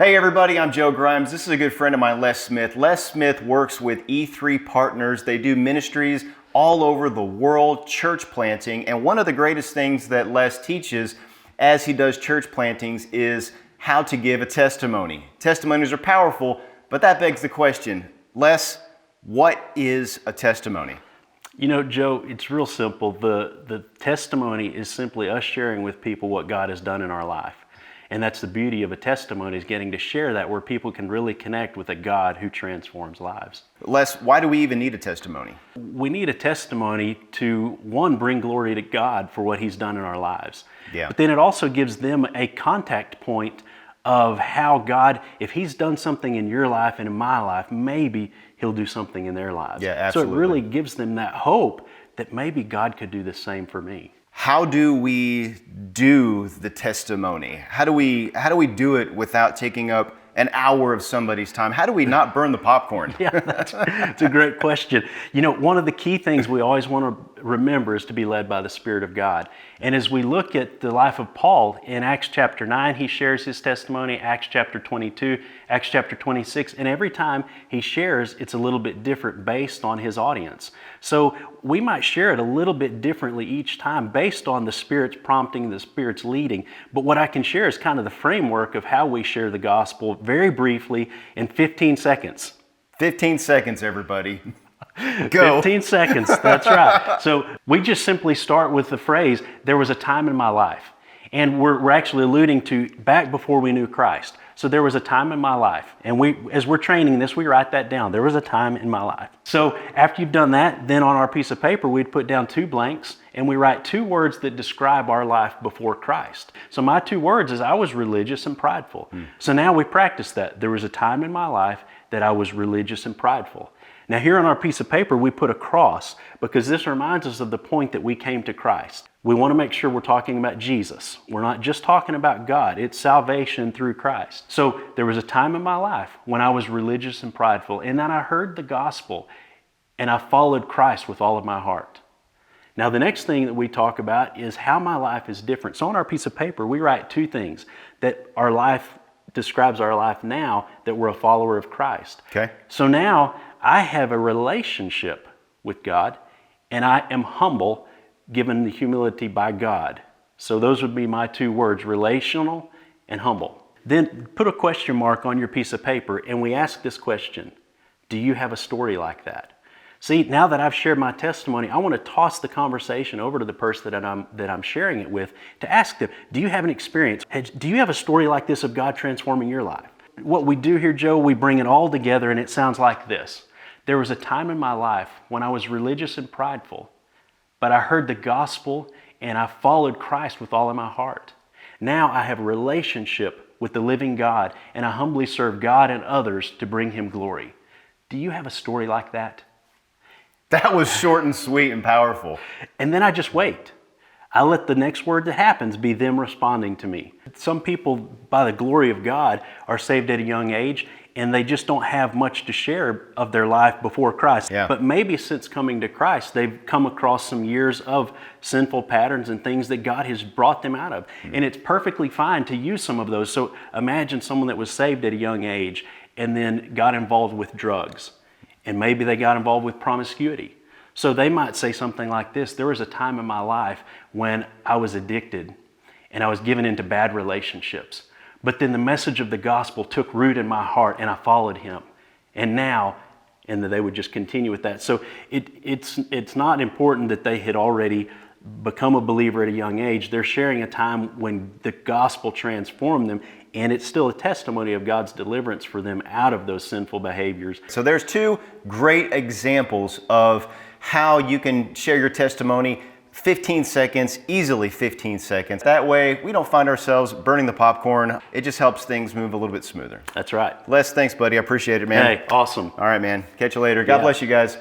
Hey everybody, I'm Joe Grimes. This is a good friend of mine, Les Smith. Les Smith works with E3 Partners. They do ministries all over the world, church planting, and one of the greatest things that Les teaches as he does church plantings is how to give a testimony. Testimonies are powerful, but that begs the question, Les, what is a testimony? You know, Joe, it's real simple. The testimony is simply us sharing with people what God has done in our life. And that's the beauty of a testimony, is getting to share that where people can really connect with a God who transforms lives. Les, why do we even need a testimony? We need a testimony to, one, bring glory to God for what He's done in our lives. Yeah. But then it also gives them a contact point of how God, if He's done something in your life and in my life, maybe He'll do something in their lives. Yeah, absolutely. So it really gives them that hope that maybe God could do the same for me. How do we do the testimony? How do we do it without taking up an hour of somebody's time? How do we not burn the popcorn? Yeah, that's a great question. You know, one of the key things we always want to remember is to be led by the Spirit of God. And as we look at the life of Paul, in Acts chapter 9, he shares his testimony, Acts chapter 22, Acts chapter 26, and every time he shares, it's a little bit different based on his audience. So we might share it a little bit differently each time based on the Spirit's prompting, the Spirit's leading. But what I can share is kind of the framework of how we share the gospel very briefly in 15 seconds. 15 seconds, everybody. Go. 15 seconds, that's right. So we just simply start with the phrase, there was a time in my life. And we're actually alluding to back before we knew Christ. So there was a time in my life. And as we're training this, we write that down. There was a time in my life. So after you've done that, then on our piece of paper, we'd put down 2 blanks and we write 2 words that describe our life before Christ. So my 2 words is I was religious and prideful. So now we practice that. There was a time in my life that I was religious and prideful. Now here on our piece of paper, we put a cross because this reminds us of the point that we came to Christ. We want to make sure we're talking about Jesus. We're not just talking about God. It's salvation through Christ. So there was a time in my life when I was religious and prideful, and then I heard the gospel and I followed Christ with all of my heart. Now the next thing that we talk about is how my life is different. So on our piece of paper, we write 2 things that our life describes our life now that we're a follower of Christ. Okay. So now I have a relationship with God and I am humble given the humility by God. So those would be my 2 words, relational and humble. Then put a question mark on your piece of paper and we ask this question, do you have a story like that? See, now that I've shared my testimony, I want to toss the conversation over to the person that I'm sharing it with to ask them, do you have an experience? Do you have a story like this of God transforming your life? What we do here, Joe, we bring it all together and it sounds like this. There was a time in my life when I was religious and prideful, but I heard the gospel and I followed Christ with all of my heart. Now I have a relationship with the living God and I humbly serve God and others to bring Him glory. Do you have a story like that? That was short and sweet and powerful. And then I just wait. I let the next word that happens be them responding to me. Some people, by the glory of God, are saved at a young age and they just don't have much to share of their life before Christ. Yeah. But maybe since coming to Christ, they've come across some years of sinful patterns and things that God has brought them out of. And it's perfectly fine to use some of those. So imagine someone that was saved at a young age and then got involved with drugs. And maybe they got involved with promiscuity. So they might say something like this, there was a time in my life when I was addicted and I was given into bad relationships. But then the message of the gospel took root in my heart and I followed Him. And now, and they would just continue with that. So it's not important that they had already become a believer at a young age. They're sharing a time when the gospel transformed them, and it's still a testimony of God's deliverance for them out of those sinful behaviors. So there's 2 great examples of how you can share your testimony 15 seconds, easily 15 seconds. That way we don't find ourselves burning the popcorn. It just helps things move a little bit smoother. That's right. Les, thanks buddy. I appreciate it, man. Hey, awesome. All right, man. Catch you later. God bless you guys.